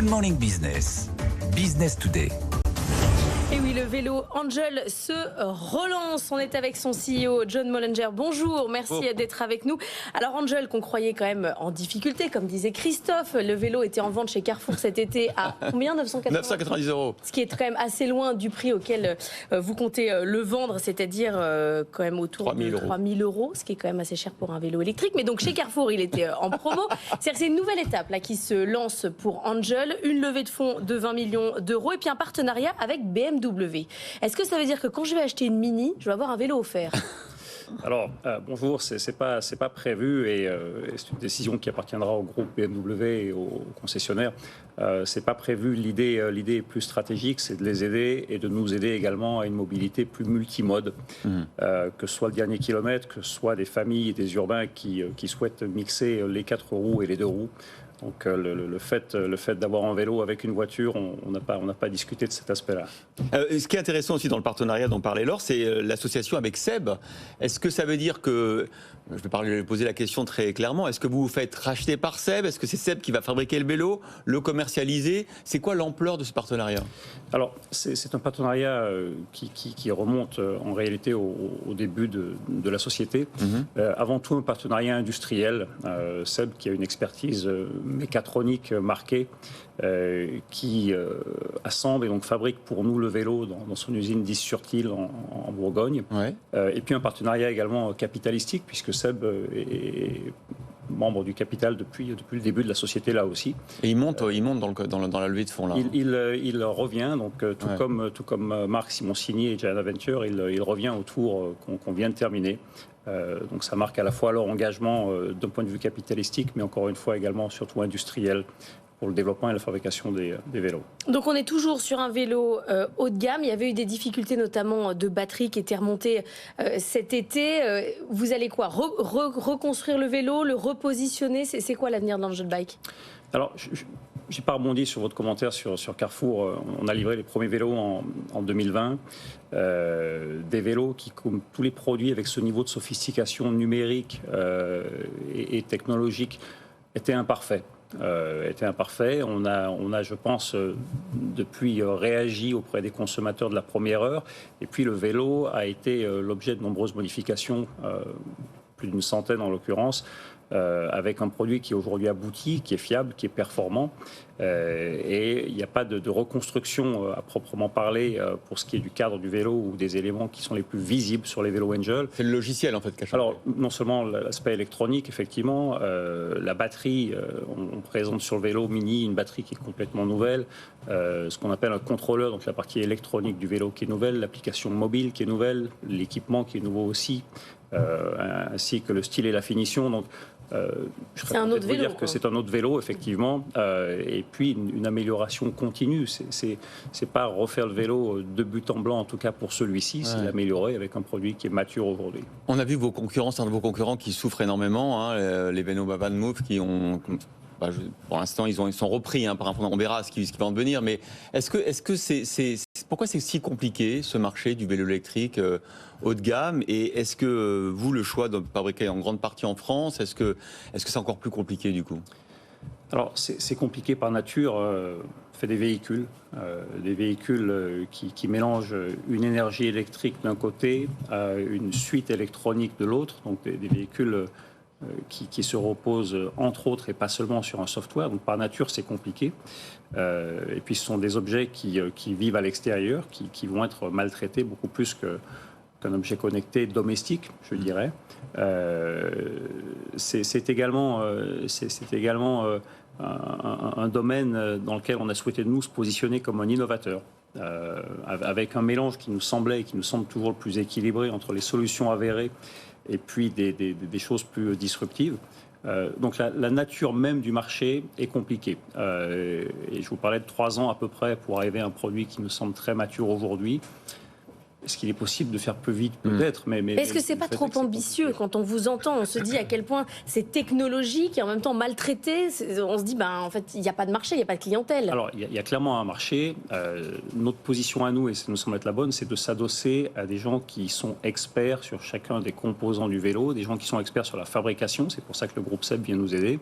Good Morning Business, Business Today. Et oui, le vélo Angel se relance. On est avec son CEO, John Mollinger. Bonjour, merci d'être avec nous. Alors Angel, qu'on croyait quand même en difficulté, comme disait Christophe, le vélo était en vente chez Carrefour cet été à combien? 990 €. Ce qui est quand même assez loin du prix auquel vous comptez le vendre, c'est-à-dire quand même autour de 3 000 €, ce qui est quand même assez cher pour un vélo électrique. Mais donc chez Carrefour, il était en promo. C'est-à-dire que c'est une nouvelle étape là, qui se lance pour Angel, une levée de fonds de 20 millions d'euros et puis un partenariat avec BMW. Est-ce que ça veut dire que quand je vais acheter une Mini, je vais avoir un vélo offert? Alors, bonjour, c'est pas prévu et c'est une décision qui appartiendra au groupe BMW et aux concessionnaires. C'est pas prévu. L'idée est plus stratégique, c'est de les aider et de nous aider également à une mobilité plus multimode, que ce soit le dernier kilomètre, que ce soit des familles et des urbains qui souhaitent mixer les 4 roues et les 2 roues. Donc le fait d'avoir un vélo avec une voiture, on n'a pas discuté de cet aspect-là. Ce qui est intéressant aussi dans le partenariat dont parlait Laure, c'est l'association avec Seb. Est-ce que ça veut dire que, je vais poser la question très clairement, est-ce que vous vous faites racheter par Seb? Est-ce que c'est Seb qui va fabriquer le vélo, le commercialiser? C'est quoi l'ampleur de ce partenariat? Alors, c'est un partenariat qui remonte en réalité au début de la société. Avant tout, un partenariat industriel. Seb, qui a une expertise mécatronique marquée, qui assemble et donc fabrique pour nous le vélo dans son usine d'Is-sur-Tille en Bourgogne. Ouais. Et puis un partenariat également capitalistique, puisque Seb est membre du capital depuis le début de la société là aussi. Et il monte dans la levée de fonds là. Il revient, donc tout comme Marc Simoncini et Gianna Venture, il revient au tour qu'on vient de terminer. Donc ça marque à la fois leur engagement d'un point de vue capitalistique, mais encore une fois également surtout industriel, pour le développement et la fabrication des vélos. Donc on est toujours sur un vélo haut de gamme. Il y avait eu des difficultés notamment de batterie qui étaient remontées cet été. Vous allez quoi, reconstruire le vélo, le repositionner? C'est quoi l'avenir de l'Angel Bike? Alors, j'ai pas rebondi sur votre commentaire sur Carrefour. On a livré les premiers vélos en 2020. Des vélos qui, comme tous les produits avec ce niveau de sophistication numérique et technologique, étaient imparfaits. On a, je pense, depuis réagi auprès des consommateurs de la première heure. Et puis le vélo a été l'objet de nombreuses modifications, plus d'une centaine en l'occurrence, avec un produit qui est aujourd'hui abouti, qui est fiable, qui est performant. Et il n'y a pas de reconstruction à proprement parler pour ce qui est du cadre du vélo ou des éléments qui sont les plus visibles sur les vélos Angel. C'est le logiciel en fait qui a changé. Alors non seulement l'aspect électronique, effectivement, la batterie, on présente sur le vélo Mini une batterie qui est complètement nouvelle, ce qu'on appelle un contrôleur, donc la partie électronique du vélo qui est nouvelle, l'application mobile qui est nouvelle, l'équipement qui est nouveau aussi, ainsi que le style et la finition. Donc je serais tenté de vous dire que c'est un autre vélo, effectivement, et puis une amélioration continue. C'est pas refaire le vélo de but en blanc, en tout cas pour celui-ci, c'est l'améliorer avec un produit qui est mature aujourd'hui. On a vu vos concurrents, certains de vos concurrents qui souffrent énormément, les Venoba Van Move, qui ont... pour l'instant, ils sont repris par un on verra ce qui va en devenir. Mais pourquoi c'est si compliqué ce marché du vélo électrique haut de gamme? Et est-ce que vous, le choix de fabriquer en grande partie en France, est-ce que c'est encore plus compliqué du coup? Alors c'est compliqué par nature. Fait des véhicules qui mélangent une énergie électrique d'un côté, une suite électronique de l'autre, donc des véhicules qui se repose entre autres et pas seulement sur un software. Donc par nature c'est compliqué. Et puis ce sont des objets qui vivent à l'extérieur, qui vont être maltraités beaucoup plus qu'un objet connecté domestique, je dirais. C'est également un domaine dans lequel on a souhaité nous se positionner comme un innovateur. Avec un mélange qui nous semblait et qui nous semble toujours le plus équilibré entre les solutions avérées et puis des choses plus disruptives. Donc la nature même du marché est compliquée. Et je vous parlais de 3 ans à peu près pour arriver à un produit qui nous semble très mature aujourd'hui. Est-ce qu'il est possible de faire plus vite? Peut-être, mais est-ce que c'est pas trop ambitieux? Quand on vous entend, on se dit à quel point c'est technologique et en même temps maltraité. On se dit, en fait, il n'y a pas de marché, il n'y a pas de clientèle. Alors, il y a clairement un marché. Notre position à nous, et ça nous semble être la bonne, c'est de s'adosser à des gens qui sont experts sur chacun des composants du vélo, des gens qui sont experts sur la fabrication. C'est pour ça que le groupe SEB vient nous aider.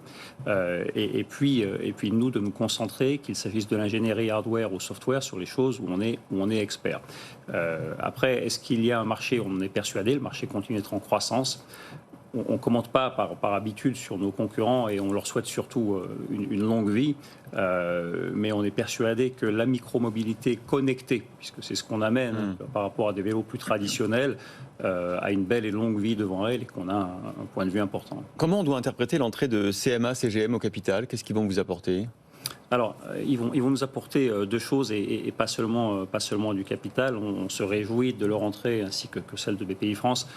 Et puis nous, de nous concentrer, qu'il s'agisse de l'ingénierie hardware ou software, sur les choses où on est expert. Après, est-ce qu'il y a un marché? On en est persuadé, le marché continue d'être en croissance. On ne commente pas par habitude sur nos concurrents et on leur souhaite surtout une longue vie. Mais on est persuadé que la micromobilité connectée, puisque c'est ce qu'on amène par rapport à des vélos plus traditionnels, a une belle et longue vie devant elle et qu'on a un point de vue important. Comment on doit interpréter l'entrée de CMA, CGM au capital? Qu'est-ce qu'ils vont vous apporter? Alors, ils vont nous apporter deux choses et pas seulement du capital. On se réjouit de leur entrée ainsi que celle de BPI France.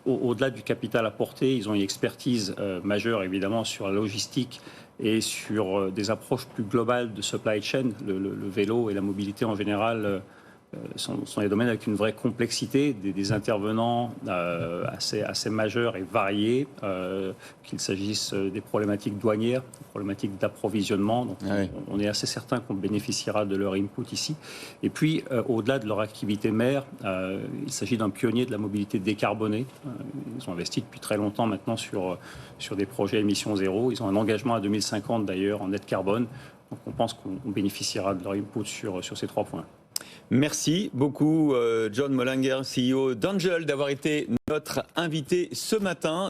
Au-delà du capital apporté, ils ont une expertise majeure évidemment sur la logistique et sur des approches plus globales de supply chain. Le vélo et la mobilité en général sont des domaines avec une vraie complexité, des intervenants assez majeurs et variés, qu'il s'agisse des problématiques douanières, des problématiques d'approvisionnement. Donc on est assez certain qu'on bénéficiera de leur input ici. Et puis, au-delà de leur activité mère, il s'agit d'un pionnier de la mobilité décarbonée. Ils ont investi depuis très longtemps maintenant sur des projets émissions zéro. Ils ont un engagement à 2050 d'ailleurs en net carbone. Donc on pense qu'on bénéficiera de leur input sur ces 3 points. Merci beaucoup, John Mollinger, CEO d'Angel, d'avoir été notre invité ce matin.